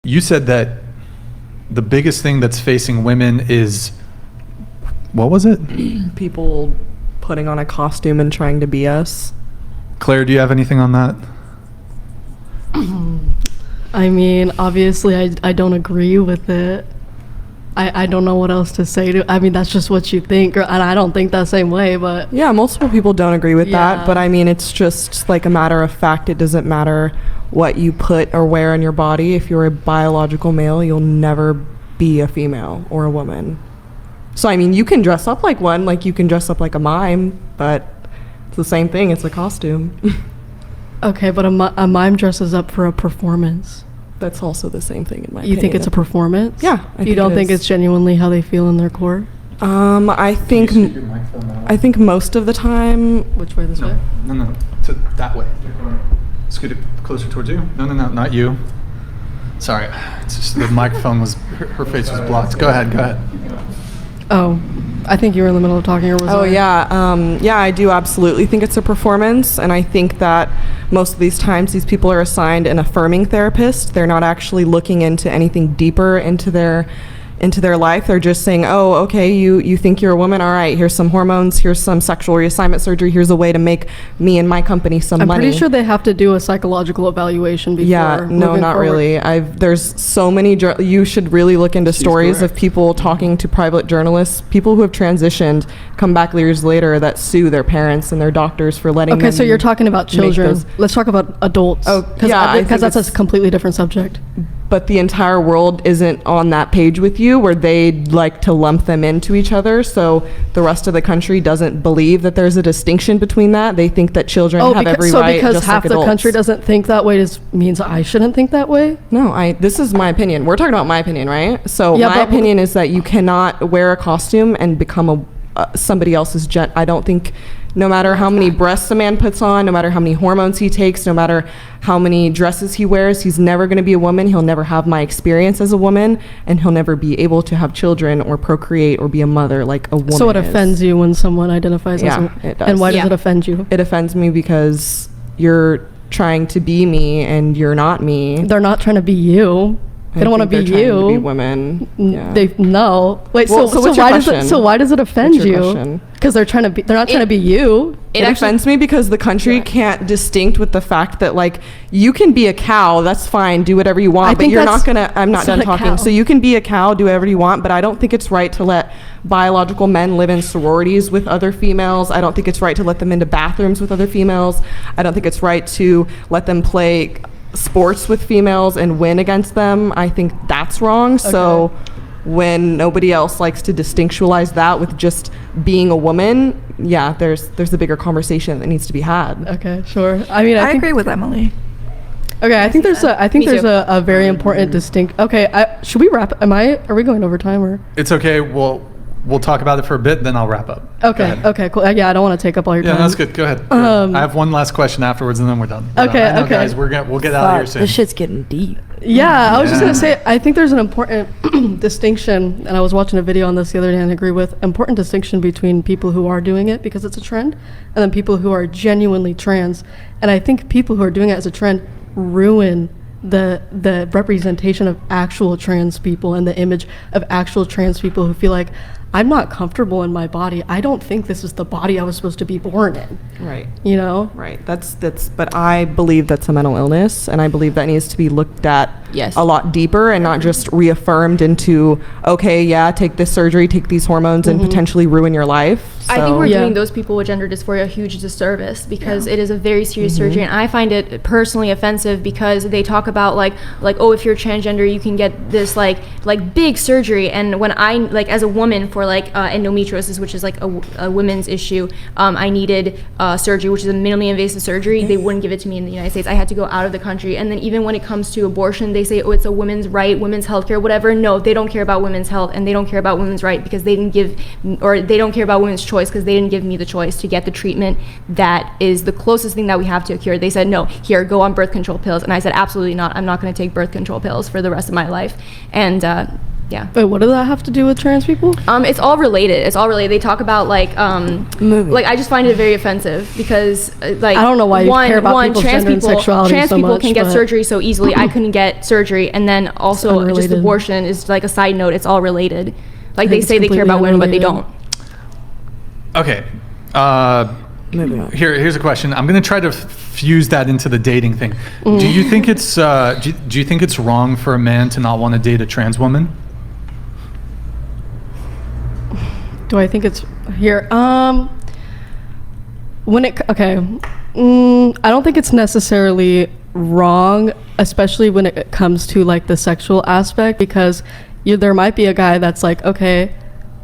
You said that the biggest thing that's facing women is, what was it? People putting on a costume and trying to be us. Claire, do you have anything on that? I mean, obviously, I don't agree with it. I don't know what else to say. I mean, that's just what you think, and I don't think that same way, but... Yeah, multiple people don't agree with that, but I mean, it's just like a matter of fact. It doesn't matter what you put or wear on your body. If you're a biological male, you'll never be a female or a woman. So, I mean, you can dress up like one, like you can dress up like a mime, but it's the same thing. It's a costume. Okay, but a mime dresses up for a performance. That's also the same thing in my opinion. You think it's a performance? Yeah. You don't think it's genuinely how they feel in their core? I think most of the time. Which way, this way? No, to that way. Scoot it closer towards you. No, not you. Sorry, it's just the microphone was, her face was blocked. Go ahead. Oh, I think you were in the middle of talking, or was I? Yeah, I do absolutely think it's a performance, and I think that most of these times these people are assigned an affirming therapist. They're not actually looking into anything deeper into their life. They're just saying, oh, okay, you think you're a woman, all right, here's some hormones, here's some sexual reassignment surgery, here's a way to make me and my company some money. I'm pretty sure they have to do a psychological evaluation before. Yeah, no, not forward. really. There's so many, you should really look into stories of people talking to private journalists, people who have transitioned, come back years later that sue their parents and their doctors for letting them. Okay, so you're talking about children. Let's talk about adults. Oh, yeah. Because that's a completely different subject. But the entire world isn't on that page with you, where they like to lump them into each other. So the rest of the country doesn't believe that there's a distinction between that. They think that children have every right, because just half like the adults. country doesn't think that way means I shouldn't think that way? No, this is my opinion. We're talking about my opinion, right? So Yeah, my opinion is that you cannot wear a costume and become somebody else's I don't think, no matter how many breasts a man puts on, no matter how many hormones he takes, no matter how many dresses he wears, he's never going to be a woman. He'll never have my experience as a woman, and he'll never be able to have children or procreate or be a mother like a woman. So it offends you when someone identifies as a... it does. And why does it offend you? It offends me because you're trying to be me and you're not me. They're not trying to be you. They don't want to be you. They're trying to be women. Yeah. Wait, well, so why does it offend you? Because they're not trying to be you. It offends me because the country can't distinct with the fact that, like, you can be a cow, that's fine, do whatever you want, but you're not gonna, I'm not done talking. So you can be a cow, do whatever you want, but I don't think it's right to let biological men live in sororities with other females. I don't think it's right to let them into bathrooms with other females. I don't think it's right to let them play sports with females and win against them. I think that's wrong. Okay. So when nobody else likes to distinctualize that with just being a woman, yeah, there's a bigger conversation that needs to be had. Okay, sure. I mean, I agree with Emily. Okay, I think there's a very important distinct. Okay, should we wrap? Are we going over time or? It's okay. We'll talk about it for a bit, then I'll wrap up. Okay, cool. Yeah, I don't want to take up all your time. Yeah, that's good. Go ahead. I have one last question afterwards, and then we're done. Okay. Guys, we'll get out of here soon. This shit's getting deep. Yeah, I was just gonna say, I think there's an important distinction, and I was watching a video on this the other day and I agree with, important distinction between people who are doing it because it's a trend, and then people who are genuinely trans. And I think people who are doing it as a trend ruin the representation of actual trans people and the image of actual trans people who feel like, I'm not comfortable in my body. I don't think this is the body I was supposed to be born in. Right. You know? Right. But I believe that's a mental illness, and I believe that needs to be looked at a lot deeper and not just reaffirmed into, okay, yeah, take this surgery, take these hormones, and potentially ruin your life. I think we're doing those people with gender dysphoria a huge disservice because it is a very serious surgery, and I find it personally offensive because they talk about like oh, if you're transgender you can get this like big surgery, and when I as a woman for endometriosis, which is like a women's issue, I needed surgery, which is a minimally invasive surgery. They wouldn't give it to me in the United States. I had to go out of the country. And then even when it comes to abortion, they say, oh, it's a women's right, women's health care, whatever. No, they don't care about women's health, and they don't care about women's right because they didn't give, or they don't care about women's choice because they didn't give me the choice to get the treatment that is the closest thing that we have to a cure. They said, no, here, go on birth control pills. And I said, absolutely not. I'm not going to take birth control pills for the rest of my life. And Yeah. But what does that have to do with trans people? It's all related. It's all related. They talk about like I just find it very offensive because like I don't know why you care about people's trans gender and people sexuality trans so people much, can get but- surgery so easily. I couldn't get surgery, and then also just unrelated. abortion is like a side note. It's all related. Like they It's say they care about women, but they completely don't. Okay. Moving on. Here's a question. I'm gonna try to fuse that into the dating thing. Do you think it's do you think it's wrong for a man to not want to date a trans woman? Do I think it's here? When it okay, I don't think it's necessarily wrong, especially when it comes to like the sexual aspect, because there might be a guy that's like, okay,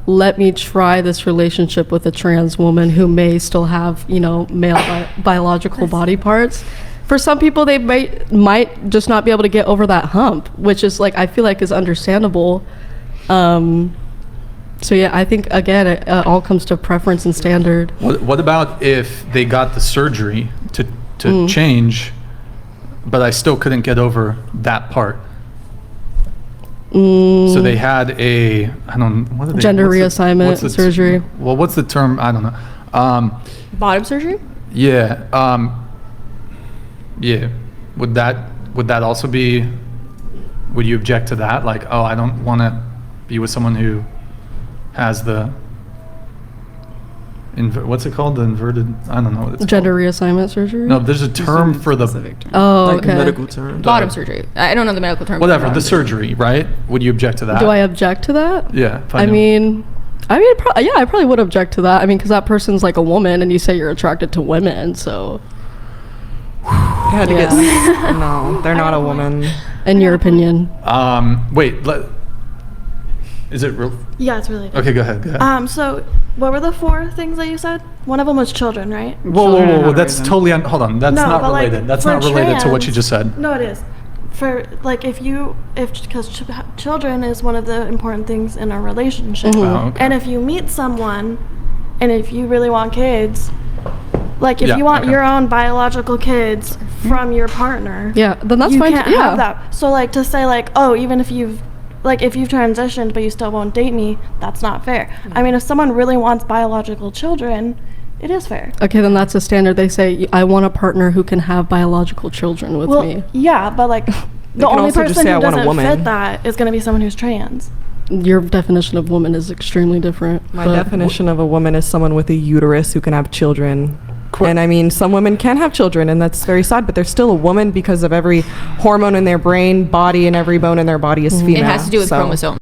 let me try this relationship with a trans woman who may still have, you know, male biological body parts. For some people, they might just not be able to get over that hump, which is like, I feel like is understandable. So yeah, I think again, it all comes to preference and standard. What about if they got the surgery to change, but I still couldn't get over that part? So they had what are they, Gender what's the- reassignment what's the surgery. Well, what's the term? I don't know. Bottom surgery? Yeah. Yeah. Would that also be? Would you object to that? Like, oh, I don't want to be with someone who has the. What's it called? The inverted. I don't know what it's Gender called. reassignment surgery. No, there's a term for the. Oh, Like a okay. medical term. Bottom surgery. I don't know the medical term. Whatever, the surgery, right? Would you object to that? Do I object to that? Yeah. if I knew. mean, yeah, I probably would object to that. I mean, because that person's like a woman, and you say you're attracted to women, so Had to get no, they're not a woman. in your opinion, Wait. Is it real? Yeah, it's really. Okay, go ahead. So what were the 4 things that you said? One of them was children, right? Whoa. That's totally. Hold on. That's No, not but, like, related. That's for not related to what you trans- just said. No, it is. For like because children is one of the important things in a relationship. Oh, okay. And if you meet someone, and if you really want kids, like if Yeah, you want okay. your own biological kids from your partner, yeah, then that's you fine. can't Yeah, have that. So like to say like, oh, even if you've transitioned but you still won't date me, that's not fair. I mean, if someone really wants biological children, it is fair. Okay, then that's a standard. They say I want a partner who can have biological children with Well, me. yeah, but like the can only also just person say, who "I want a doesn't woman." fit that is going to be someone who's trans. Your definition of woman is extremely different. My but- definition of a woman is someone with a uterus who can have children. And I mean, some women can have children, and that's very sad, but they're still a woman because of every hormone in their brain, body, and every bone in their body is female. It has to do with so- chromosomes.